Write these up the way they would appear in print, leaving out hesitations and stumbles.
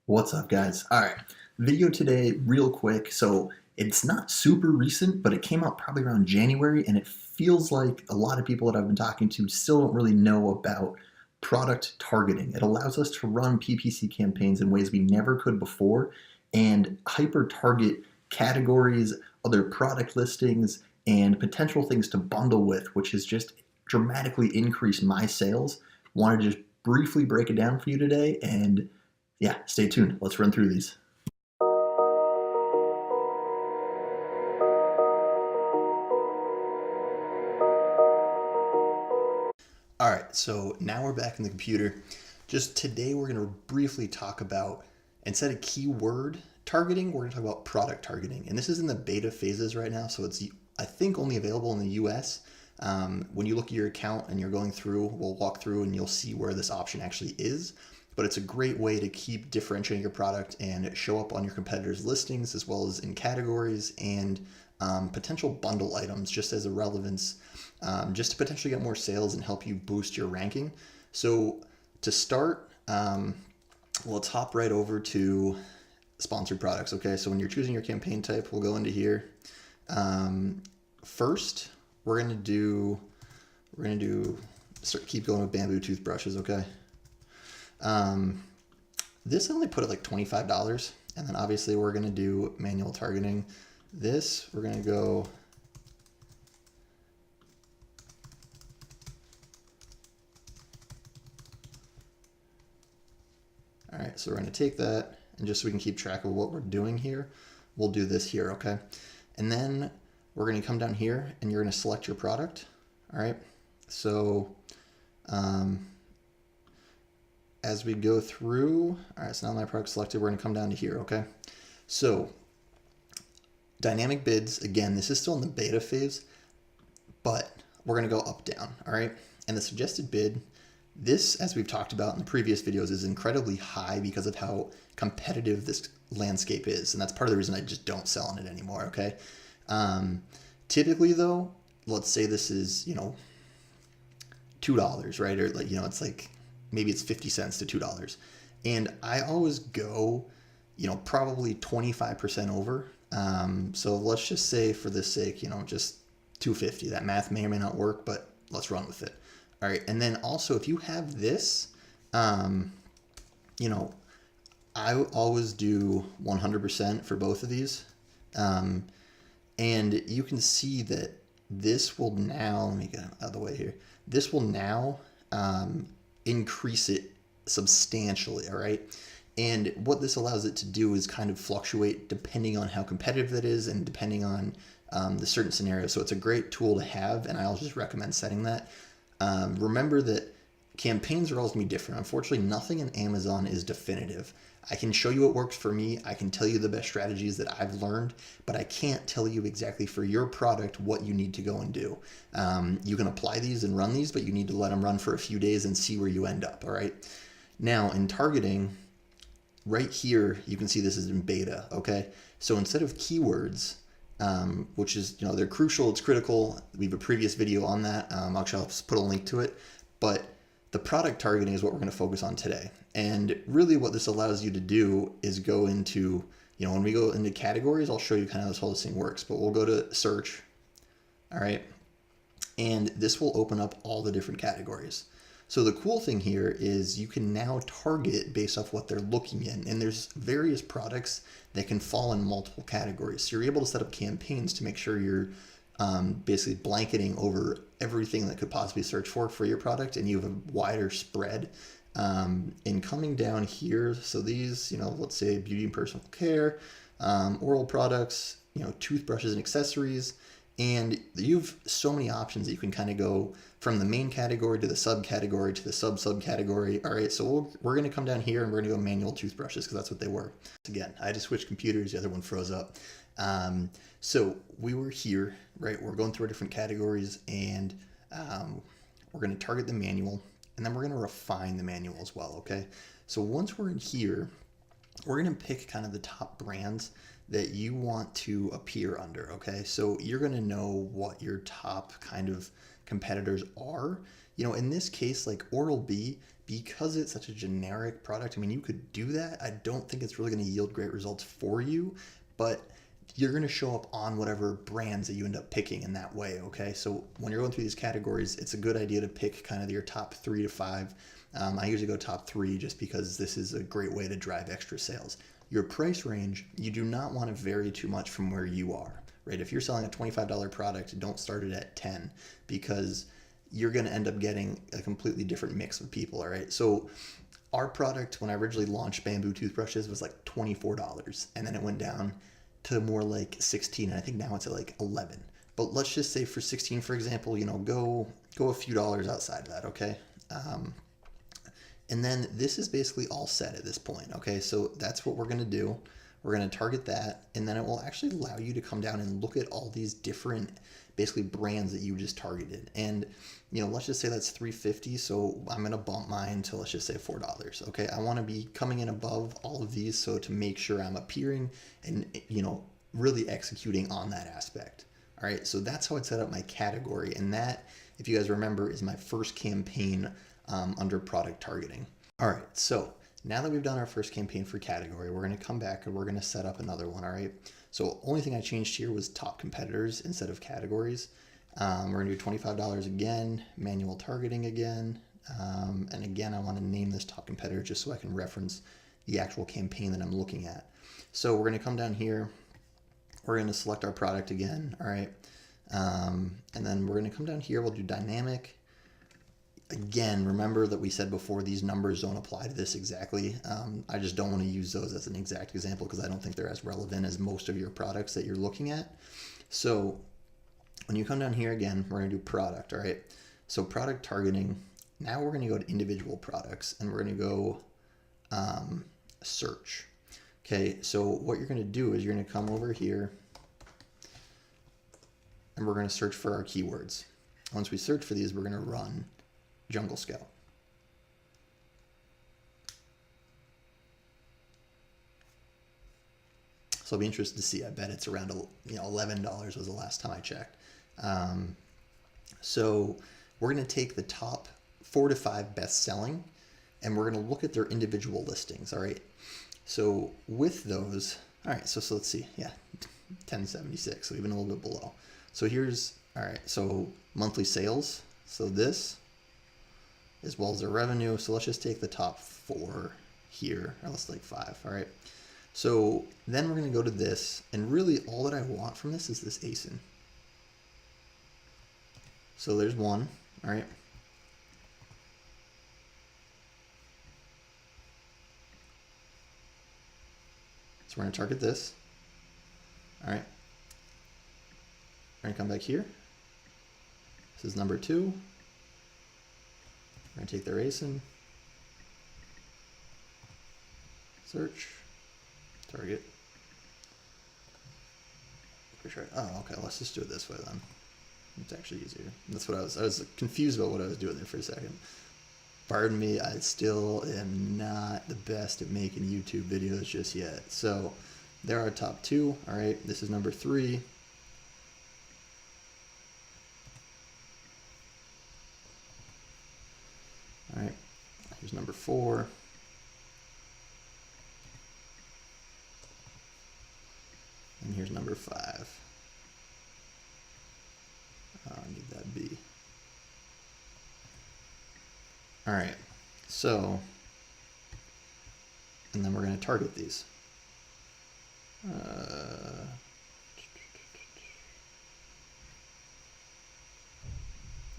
What's up, guys? All right, video today, real quick. So it's not super recent, but it came out probably around January, and it feels like a lot of people that I've been talking to still don't really know about product targeting. It allows us to run PPC campaigns in ways we never could before and hyper target categories, other product listings, and potential things to bundle with, which has just dramatically increased my sales. Want to just briefly break it down for you today, and yeah, stay tuned. Let's run through these. All right, so now we're back in the computer. Just today we're going to briefly talk about, instead of keyword targeting, we're going to talk about product targeting. And this is in the beta phases right now, so it's, I think, only available in the US. When you look at your account and you're going through, we'll walk through and you'll see where this option actually is. But it's a great way to keep differentiating your product and show up on your competitors' listings as well as in categories and potential bundle items just as a relevance, just to potentially get more sales and help you boost your ranking. So to start, let's hop right over to sponsored products. Okay, so when you're choosing your campaign type, we'll go into here. First, we're gonna keep going with bamboo toothbrushes. Okay. This I only put at like $25, and then obviously we're going to do manual targeting. This we're going to go all right, so we're going to take that, and just so we can keep track of what we're doing here, we'll do this here. Okay, and then we're going to come down here and you're going to select your product. All right, so as we go through, all right, so now my product selected, we're going to come down to here. Okay, so dynamic bids, again, this is still in the beta phase, but we're going to go up, down. All right, and the suggested bid, this, as we've talked about in the previous videos, is incredibly high because of how competitive this landscape is, and that's part of the reason I just don't sell on it anymore. Okay, typically though, let's say this is, $2, right? Or like, it's like, maybe it's 50 cents to $2. And I always go, probably 25% over. So let's just say for this sake, just 250. That math may or may not work, but let's run with it. All right. And then also if you have this, I always do 100% for both of these. And you can see that this will now, let me get out of the way here. This will now, increase it substantially. All right, and what this allows it to do is kind of fluctuate depending on how competitive that is and depending on the certain scenario. So it's a great tool to have, and I'll just recommend setting that. Remember that campaigns are always going to be different. Unfortunately, nothing in Amazon is definitive. I can show you what works for me. I can tell you the best strategies that I've learned, but I can't tell you exactly for your product what you need to go and do. You can apply these and run these, but you need to let them run for a few days and see where you end up. All right. Now in targeting, right here, you can see this is in beta. Okay. So instead of keywords, which is, they're crucial, it's critical. We have a previous video on that. I'll put a link to it, but the product targeting is what we're going to focus on today. And really what this allows you to do is go into, when we go into categories, I'll show you kind of how this thing works, but we'll go to search. All right. And this will open up all the different categories. So the cool thing here is you can now target based off what they're looking in. And there's various products that can fall in multiple categories. So you're able to set up campaigns to make sure you're basically blanketing over everything that could possibly search for your product, and you have a wider spread. And coming down here, so these, let's say beauty and personal care, oral products, toothbrushes and accessories, and you have so many options that you can kind of go from the main category to the subcategory to the subcategory. All right, so we're going to come down here and we're going to go manual toothbrushes because that's what they were. Again, I just switched computers, the other one froze up. So we were here, right? We're going through our different categories, and we're going to target the manual, and then we're going to refine the manual as well. Okay. So once we're in here, we're going to pick kind of the top brands that you want to appear under. Okay. So you're going to know what your top kind of competitors are. you know, in this case, like Oral-B, because it's such a generic product, I mean, you could do that. I don't think it's really going to yield great results for you, but you're going to show up on whatever brands that you end up picking in that way, okay? So when you're going through these categories, it's a good idea to pick kind of your top 3 to 5. I usually go top 3 just because this is a great way to drive extra sales. Your price range, you do not want to vary too much from where you are, right? If you're selling a $25 product, don't start it at 10 because you're going to end up getting a completely different mix of people, all right? So our product, when I originally launched bamboo toothbrushes, was like $24, and then it went down to more like 16, and I think now it's at like 11. But let's just say for 16, for example, you know, go a few dollars outside of that, okay? And then this is basically all set at this point, okay? So that's what we're gonna do. We're gonna target that, and then it will actually allow you to come down and look at all these different, basically brands that you just targeted. And, you know, let's just say that's $3.50, so I'm gonna bump mine to, let's just say $4, okay? I wanna be coming in above all of these, so to make sure I'm appearing and, you know, really executing on that aspect. All right, so that's how I set up my category, and that, if you guys remember, is my first campaign under product targeting. All right, so now that we've done our first campaign for category, we're gonna come back and we're gonna set up another one, all right? So only thing I changed here was top competitors instead of categories. We're gonna do $25 again, manual targeting again, and again, I wanna name this top competitor just so I can reference the actual campaign that I'm looking at. So we're gonna come down here, we're gonna select our product again, all right? And then we're gonna come down here, we'll do dynamic. Again, remember that we said before these numbers don't apply to this exactly. I just don't want to use those as an exact example because I don't think they're as relevant as most of your products that you're looking at. So when you come down here again, we're going to do product, all right? So product targeting, now we're going to go to individual products and we're going to go search. Okay, so what you're going to do is you're going to come over here and we're going to search for our keywords. Once we search for these, we're going to run Jungle Scout. So I'll be interested to see. I bet it's around, you know, $11 was the last time I checked. So we're going to take the top 4 to 5 best selling, and we're going to look at their individual listings. All right. So with those, all right. So let's see. Yeah, 1076. So even a little bit below. So here's, all right. So monthly sales. So this, as well as their revenue. So let's just take the top 4 here, or let's like 5, all right? So then we're gonna go to this, and really all that I want from this is this ASIN. So there's one, all right? So we're gonna target this, all right? We're gonna come back here. This is number 2. We're gonna take their ASIN, search, target. Pretty sure. Oh, okay. Let's just do it this way then. It's actually easier. That's what I was confused about what I was doing there for a second. Pardon me. I still am not the best at making YouTube videos just yet. So there are top 2. All right. This is number 3. All right, here's number 4. And here's number 5. I need that B. All right, so, and then we're going to target these.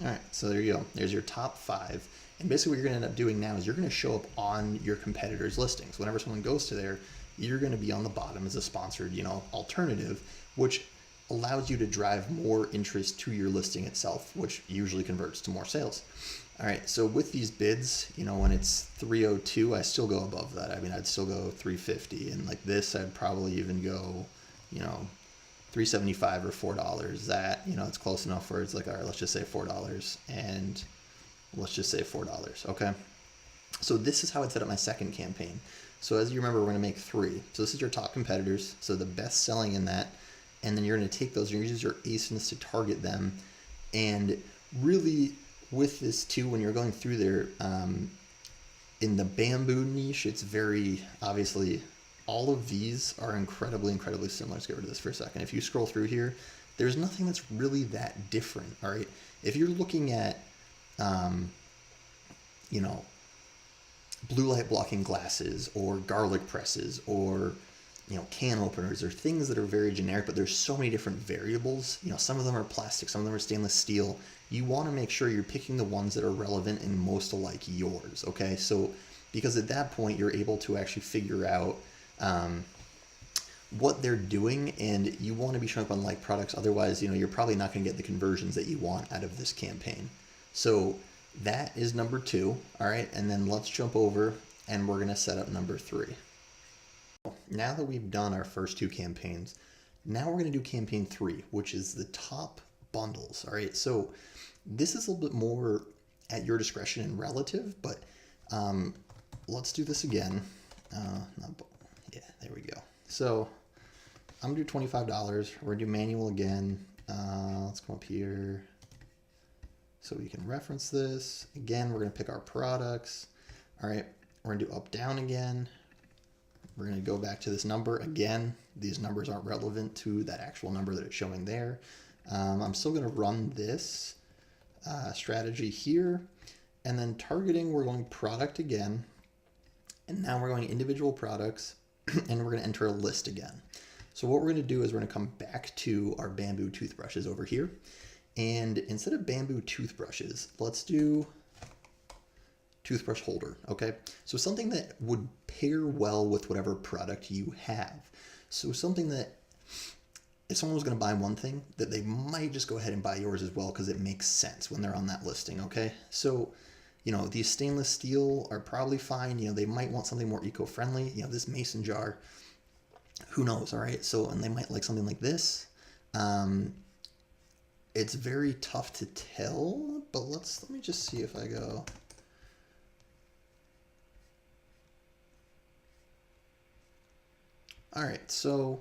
All right, so there you go. There's your top 5. And basically what you're going to end up doing now is you're going to show up on your competitors' listings. Whenever someone goes to there, you're going to be on the bottom as a sponsored, you know, alternative, which allows you to drive more interest to your listing itself, which usually converts to more sales. All right, so with these bids, you know, when it's 302, I still go above that. I mean, I'd still go 350, and like this, I'd probably even go, you know, $3.75 or $4. That, you know, it's close enough where it's like, all right, let's just say $4, and let's just say $4. Okay. So this is how I'd set up my second campaign. So as you remember, we're going to make 3. So this is your top competitors. So the best selling in that, and then you're going to take those and use your ASINs to target them. And really with this too, when you're going through there, in the bamboo niche, it's very obviously, all of these are incredibly similar. Let's get rid of this for a second. If you scroll through here, there's nothing that's really that different. All right. If you're looking at, you know, blue light blocking glasses or garlic presses or, you know, can openers, or things that are very generic, but there's so many different variables. You know, some of them are plastic, some of them are stainless steel. You want to make sure you're picking the ones that are relevant and most alike yours. Okay. So, because at that point you're able to actually figure out, what they're doing, and you want to be showing up on like products. Otherwise, you know, you're probably not going to get the conversions that you want out of this campaign. So that is number 2. All right. And then let's jump over and we're going to set up number 3. Now that we've done our first 2 campaigns, now we're going to do campaign 3, which is the top bundles. All right. So this is a little bit more at your discretion and relative, but let's do this again. Yeah, there we go. So I'm gonna do $25. We're gonna do manual again. Let's come up here so we can reference this. Again, we're gonna pick our products. All right, we're gonna do up, down again. We're gonna go back to this number again. These numbers aren't relevant to that actual number that it's showing there. I'm still gonna run this strategy here. And then targeting, we're going product again. And now we're going individual products and we're gonna enter a list again. So what we're going to do is we're going to come back to our bamboo toothbrushes over here. And instead of bamboo toothbrushes, let's do toothbrush holder. Okay. So something that would pair well with whatever product you have. So something that if someone was going to buy one thing, that they might just go ahead and buy yours as well, because it makes sense when they're on that listing. Okay. So, you know, these stainless steel are probably fine. You know, they might want something more eco-friendly. You know, this mason jar, who knows? All right. So, and they might like something like this. It's very tough to tell, but let me just see if I go. All right. So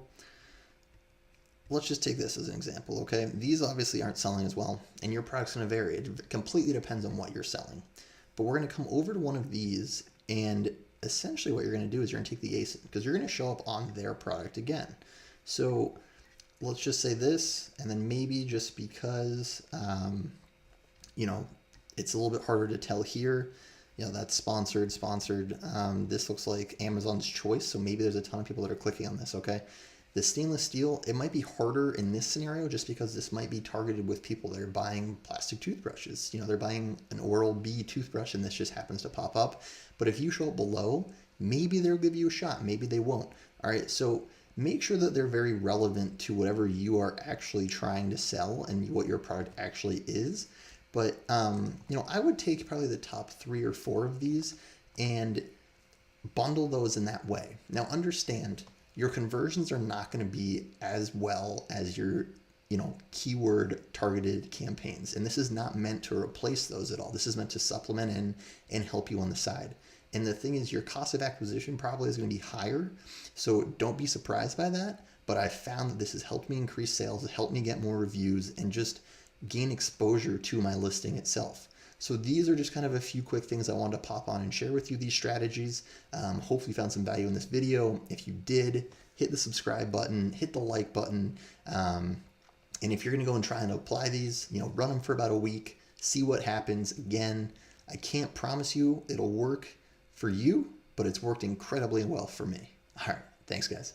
let's just take this as an example. Okay. These obviously aren't selling as well, and your product's going to vary. It completely depends on what you're selling, but we're going to come over to one of these, and essentially what you're going to do is you're going to take the ASIN, because you're going to show up on their product again. So let's just say this, and then maybe just because, you know, it's a little bit harder to tell here, you know, that's sponsored. This looks like Amazon's choice. So maybe there's a ton of people that are clicking on this. Okay. The stainless steel, it might be harder in this scenario just because this might be targeted with people that are buying plastic toothbrushes. You know, they're buying an Oral-B toothbrush and this just happens to pop up. But if you show up below, maybe they'll give you a shot. Maybe they won't. All right. So make sure that they're very relevant to whatever you are actually trying to sell and what your product actually is. But, you know, I would take probably the top 3 or 4 of these and bundle those in that way. Now, understand, your conversions are not going to be as well as your, you know, keyword targeted campaigns. And this is not meant to replace those at all. This is meant to supplement and help you on the side. And the thing is, your cost of acquisition probably is going to be higher. So don't be surprised by that. But I found that this has helped me increase sales, it helped me get more reviews, and just gain exposure to my listing itself. So these are just kind of a few quick things I wanted to pop on and share with you, these strategies. Hopefully you found some value in this video. If you did, hit the subscribe button, hit the like button. And if you're going to go and try and apply these, you know, run them for about a week, see what happens. Again, I can't promise you it'll work for you, but it's worked incredibly well for me. All right. Thanks, guys.